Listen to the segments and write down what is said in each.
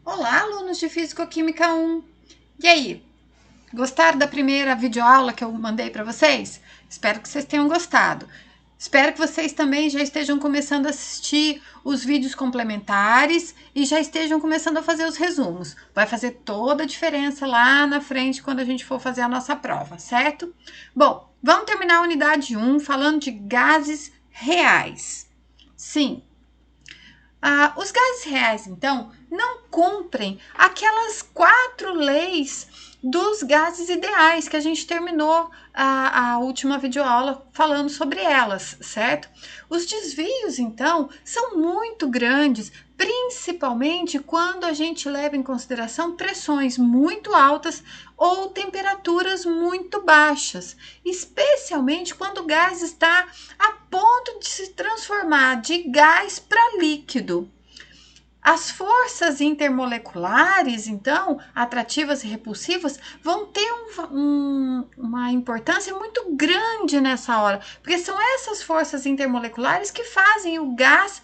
Olá, alunos de Físico-Química 1. E aí, gostaram da primeira videoaula que eu mandei para vocês? Espero que vocês tenham gostado. Espero que vocês também já estejam começando a assistir os vídeos complementares e já estejam começando a fazer os resumos. Vai fazer toda a diferença lá na frente quando a gente for fazer a nossa prova, certo? Bom, vamos terminar a unidade 1 falando de gases reais. Sim, os gases reais, então, não cumprem aquelas 4 leis dos gases ideais que a gente terminou a última videoaula falando sobre elas, certo? Os desvios, então, são muito grandes, principalmente quando a gente leva em consideração pressões muito altas ou temperaturas muito baixas, especialmente quando o gás está a ponto de se transformar de gás para líquido. As forças intermoleculares, então, atrativas e repulsivas, vão ter uma importância muito grande nessa hora, porque são essas forças intermoleculares que fazem o gás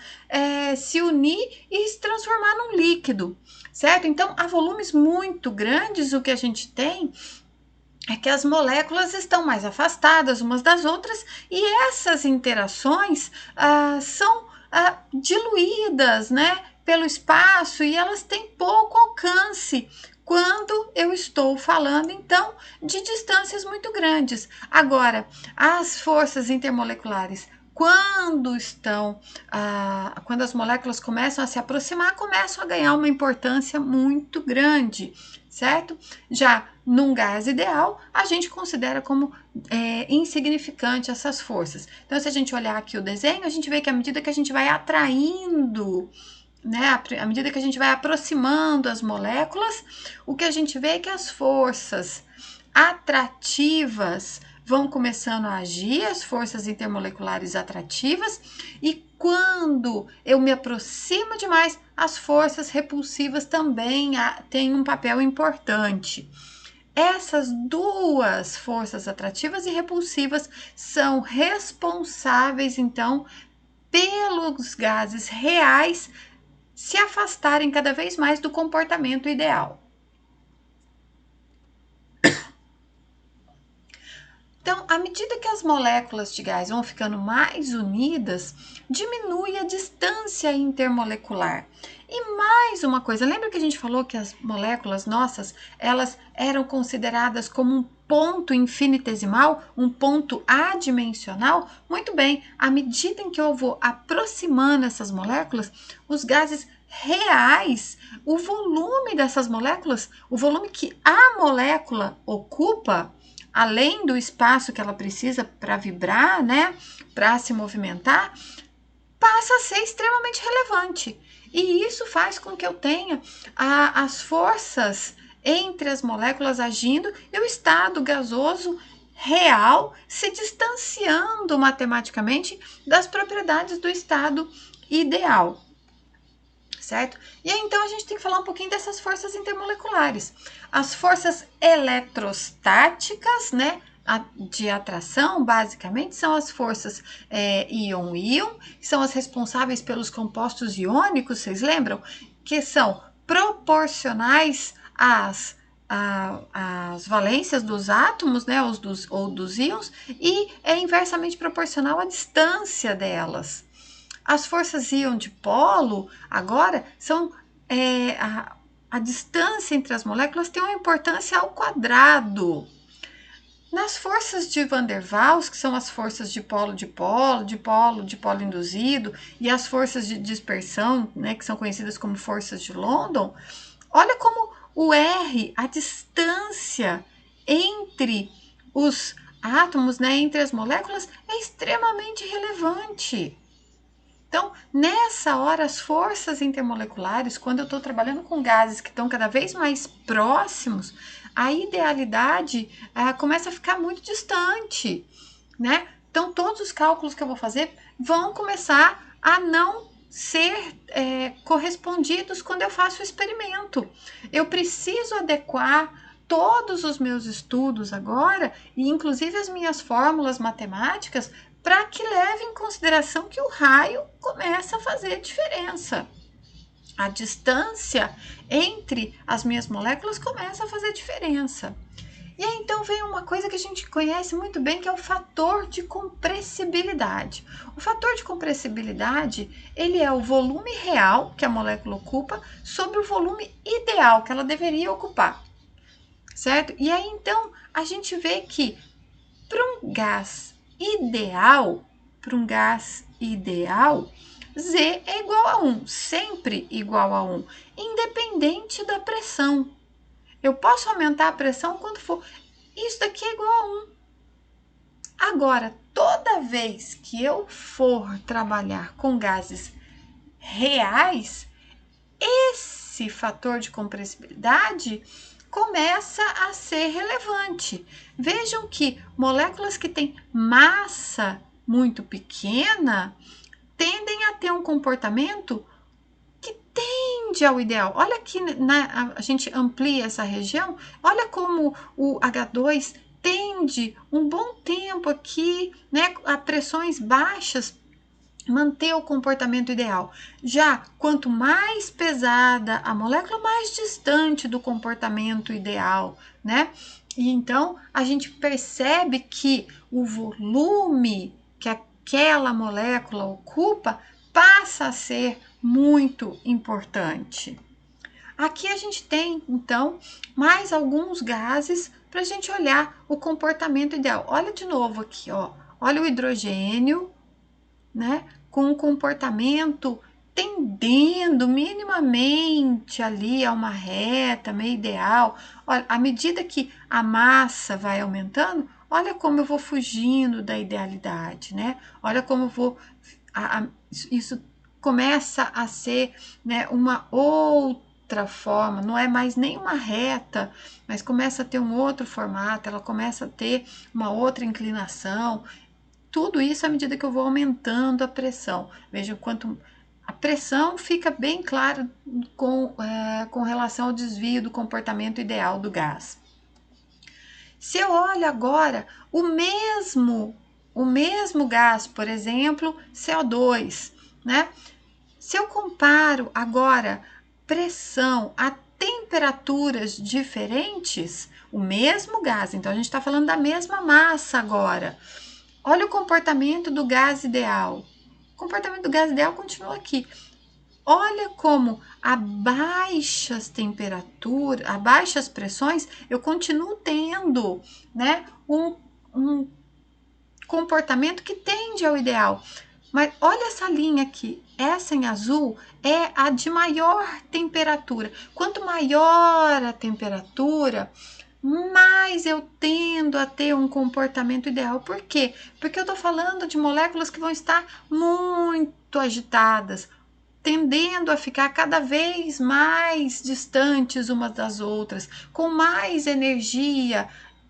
se unir e se transformar num líquido, certo? Então, a volumes muito grandes, o que a gente tem é que as moléculas estão mais afastadas umas das outras e essas interações são diluídas, né, pelo espaço e elas têm pouco alcance quando eu estou falando, então, de distâncias muito grandes. Agora, as forças intermoleculares, quando as moléculas começam a se aproximar, começam a ganhar uma importância muito grande, certo? Já num gás ideal, a gente considera como insignificante essas forças. Então, se a gente olhar aqui o desenho, a gente vê que à medida que a gente vai atraindo, né, à medida que a gente vai aproximando as moléculas, o que a gente vê é que as forças atrativas vão começando a agir, as forças intermoleculares atrativas, e quando eu me aproximo demais, as forças repulsivas também têm um papel importante. Essas duas forças atrativas e repulsivas são responsáveis, então, pelos gases reais se afastarem cada vez mais do comportamento ideal. Então, à medida que as moléculas de gás vão ficando mais unidas, diminui a distância intermolecular. E mais uma coisa, lembra que a gente falou que as moléculas nossas, elas eram consideradas como um ponto infinitesimal, um ponto adimensional? Muito bem, à medida em que eu vou aproximando essas moléculas, os gases reais, o volume dessas moléculas, o volume que a molécula ocupa, além do espaço que ela precisa para vibrar, né, para se movimentar, passa a ser extremamente relevante. E isso faz com que eu tenha as forças entre as moléculas agindo e o estado gasoso real se distanciando matematicamente das propriedades do estado ideal. Certo? E aí, então, a gente tem que falar um pouquinho dessas forças intermoleculares. As forças eletrostáticas, né, de atração, basicamente, são as forças íon-íon, que são as responsáveis pelos compostos iônicos, vocês lembram? Que são proporcionais às valências dos átomos, né, ou dos íons, e é inversamente proporcional à distância delas. As forças íon dipolo, agora, são a distância entre as moléculas tem uma importância ao quadrado. Nas forças de Van der Waals, que são as forças de polo induzido, e as forças de dispersão, né, que são conhecidas como forças de London, olha como o R, a distância entre os átomos, né, entre as moléculas, é extremamente relevante. Então, nessa hora, as forças intermoleculares, quando eu estou trabalhando com gases que estão cada vez mais próximos, a idealidade começa a ficar muito distante, né? Então, todos os cálculos que eu vou fazer vão começar a não ser correspondidos quando eu faço o experimento. Eu preciso adequar todos os meus estudos agora, e inclusive as minhas fórmulas matemáticas, para que leve em consideração que o raio começa a fazer diferença. A distância entre as minhas moléculas começa a fazer diferença. E aí então vem uma coisa que a gente conhece muito bem, que é o fator de compressibilidade. O fator de compressibilidade, ele é o volume real que a molécula ocupa sobre o volume ideal que ela deveria ocupar, certo? E aí então a gente vê que para um gás ideal, Z é igual a 1, sempre igual a 1, independente da pressão. Eu posso aumentar a pressão quanto for. Isso daqui é igual a 1. Agora, toda vez que eu for trabalhar com gases reais, esse fator de compressibilidade começa a ser relevante. Vejam que moléculas que têm massa muito pequena tendem a ter um comportamento que tende ao ideal. Olha aqui, a gente amplia essa região, olha como o H2 tende um bom tempo aqui, né, a pressões baixas, manter o comportamento ideal. Já quanto mais pesada a molécula, mais distante do comportamento ideal, né? E então a gente percebe que o volume que aquela molécula ocupa passa a ser muito importante. Aqui a gente tem, então, mais alguns gases para a gente olhar o comportamento ideal. Olha de novo aqui, ó. Olha o hidrogênio, né? Com um comportamento tendendo minimamente ali a uma reta, meio ideal. Olha, à medida que a massa vai aumentando, olha como eu vou fugindo da idealidade, né? Olha como eu vou... isso começa a ser, né, uma outra forma, não é mais nem uma reta, mas começa a ter um outro formato, ela começa a ter uma outra inclinação. Tudo isso à medida que eu vou aumentando a pressão. Veja quanto a pressão fica bem clara com relação ao desvio do comportamento ideal do gás. Se eu olho agora o mesmo gás, por exemplo, CO2, né? Se eu comparo agora pressão a temperaturas diferentes, o mesmo gás, então a gente está falando da mesma massa agora. Olha o comportamento do gás ideal. O comportamento do gás ideal continua aqui. Olha como a baixas temperaturas, a baixas pressões, eu continuo tendo, né, um comportamento que tende ao ideal. Mas olha essa linha aqui, essa em azul é a de maior temperatura. Quanto maior a temperatura, mais eu tendo a ter um comportamento ideal. Por quê? Porque eu estou falando de moléculas que vão estar muito agitadas, tendendo a ficar cada vez mais distantes umas das outras, com mais energia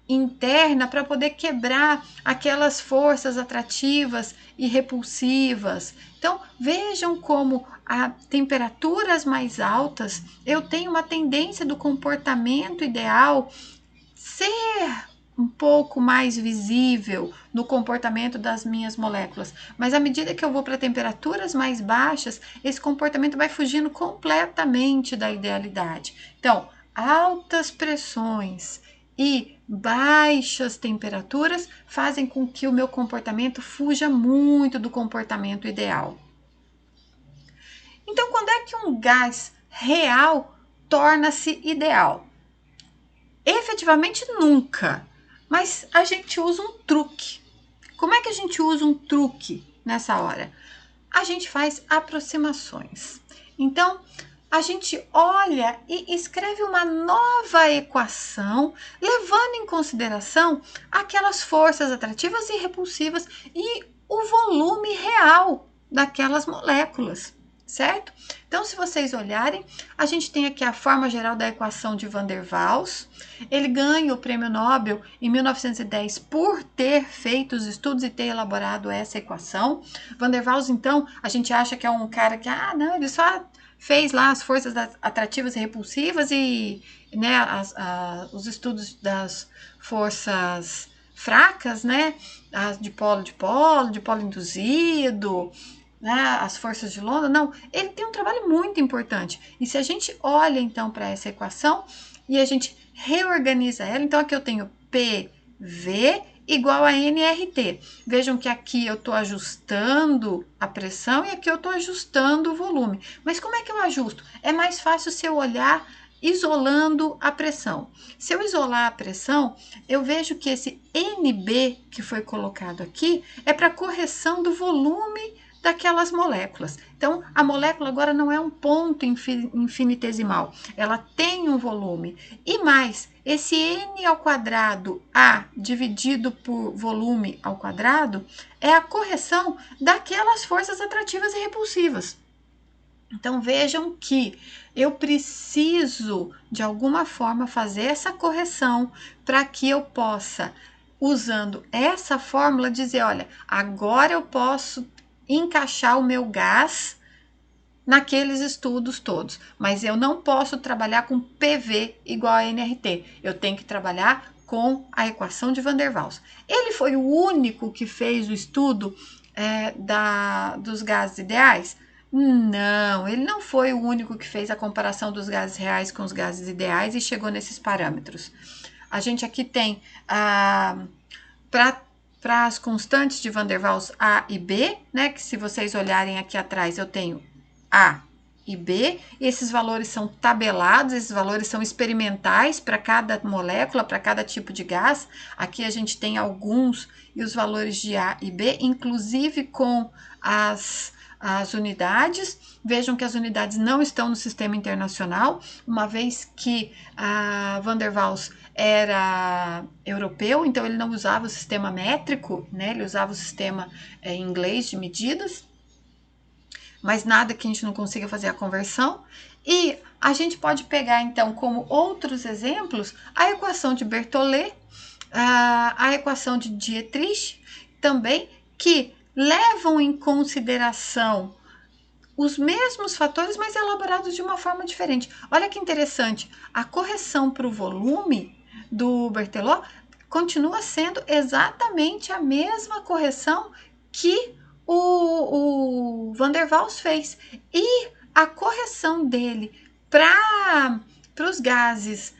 interna para poder quebrar aquelas forças atrativas e repulsivas. Então, vejam como a temperaturas mais altas eu tenho uma tendência do comportamento ideal ser um pouco mais visível no comportamento das minhas moléculas, mas à medida que eu vou para temperaturas mais baixas, esse comportamento vai fugindo completamente da idealidade. Então, altas pressões e baixas temperaturas fazem com que o meu comportamento fuja muito do comportamento ideal. Então, quando é que um gás real torna-se ideal? Efetivamente nunca, mas a gente usa um truque. Como é que a gente usa um truque nessa hora? A gente faz aproximações. Então, a gente olha e escreve uma nova equação, levando em consideração aquelas forças atrativas e repulsivas e o volume real daquelas moléculas, certo? Então, se vocês olharem, a gente tem aqui a forma geral da equação de Van der Waals. Ele ganha o prêmio Nobel em 1910 por ter feito os estudos e ter elaborado essa equação. Van der Waals, então, a gente acha que é um cara que, não, ele só fez lá as forças atrativas e repulsivas e, né, os estudos das forças fracas, né, as de polo induzido, né, as forças de London, não, ele tem um trabalho muito importante. E se a gente olha então para essa equação e a gente reorganiza ela, então aqui eu tenho PV igual a nRT. Vejam que aqui eu estou ajustando a pressão e aqui eu estou ajustando o volume. Mas como é que eu ajusto? É mais fácil se eu olhar isolando a pressão. Se eu isolar a pressão, eu vejo que esse NB que foi colocado aqui é para correção do volume daquelas moléculas. Então, a molécula agora não é um ponto infinitesimal, ela tem um volume. E mais, esse N ao quadrado A dividido por volume ao quadrado é a correção daquelas forças atrativas e repulsivas. Então, vejam que eu preciso, de alguma forma, fazer essa correção para que eu possa, usando essa fórmula, dizer, olha, agora eu posso encaixar o meu gás naqueles estudos todos, mas eu não posso trabalhar com PV igual a nRT, eu tenho que trabalhar com a equação de Van der Waals. Ele foi o único que fez o estudo dos gases ideais? Não, ele não foi o único que fez a comparação dos gases reais com os gases ideais e chegou nesses parâmetros. A gente aqui tem para as constantes de Van der Waals A e B, né, que se vocês olharem aqui atrás eu tenho A e B, esses valores são tabelados, esses valores são experimentais para cada molécula, para cada tipo de gás. Aqui a gente tem alguns e os valores de A e B, inclusive com as unidades. Vejam que as unidades não estão no sistema internacional, uma vez que a Van der Waals era europeu, então ele não usava o sistema métrico, né? Ele usava o sistema inglês de medidas, mas nada que a gente não consiga fazer a conversão. E a gente pode pegar, então, como outros exemplos, a equação de Berthollet, a equação de Dietrich, também, que levam em consideração os mesmos fatores, mas elaborados de uma forma diferente. Olha que interessante, a correção para o volume do Berthelot continua sendo exatamente a mesma correção que o Van der Waals fez. E a correção dele para os gases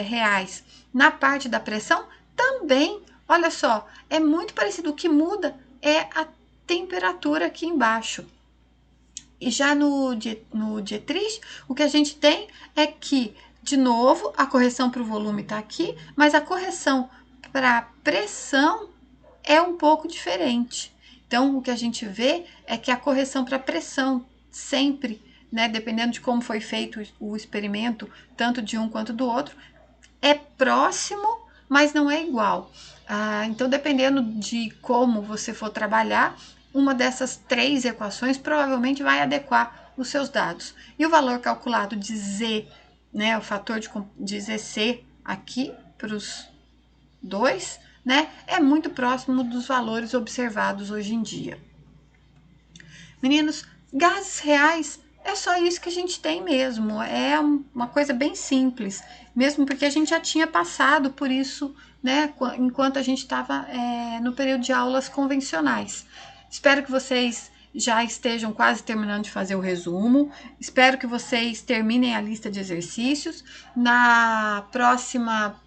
reais na parte da pressão também, olha só, é muito parecido. O que muda é a temperatura aqui embaixo. E já no Dietrich, o que a gente tem é que, de novo, a correção para o volume está aqui, mas a correção para a pressão é um pouco diferente. Então, o que a gente vê é que a correção para a pressão sempre, né, dependendo de como foi feito o experimento, tanto de um quanto do outro, é próximo, mas não é igual. Então, dependendo de como você for trabalhar, uma dessas três equações provavelmente vai adequar os seus dados. E o valor calculado de Z, né, o fator de ZC aqui para os dois, né, é muito próximo dos valores observados hoje em dia. Meninos, gases reais é só isso que a gente tem mesmo, é uma coisa bem simples, mesmo porque a gente já tinha passado por isso, né, enquanto a gente estava no período de aulas convencionais. Espero que vocês já estejam quase terminando de fazer o resumo. Espero que vocês terminem a lista de exercícios. Na próxima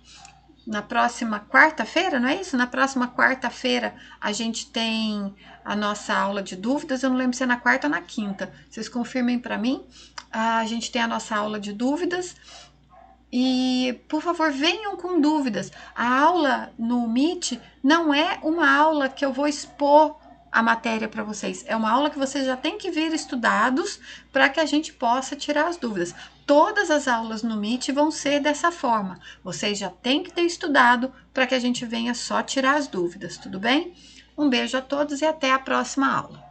quarta-feira, não é isso? Na próxima quarta-feira a gente tem a nossa aula de dúvidas. Eu não lembro se é na quarta ou na quinta. Vocês confirmem para mim. A gente tem a nossa aula de dúvidas. E, por favor, venham com dúvidas. A aula no Meet não é uma aula que eu vou expor a matéria para vocês. É uma aula que vocês já têm que vir estudados para que a gente possa tirar as dúvidas. Todas as aulas no Meet vão ser dessa forma. Vocês já têm que ter estudado para que a gente venha só tirar as dúvidas, tudo bem? Um beijo a todos e até a próxima aula.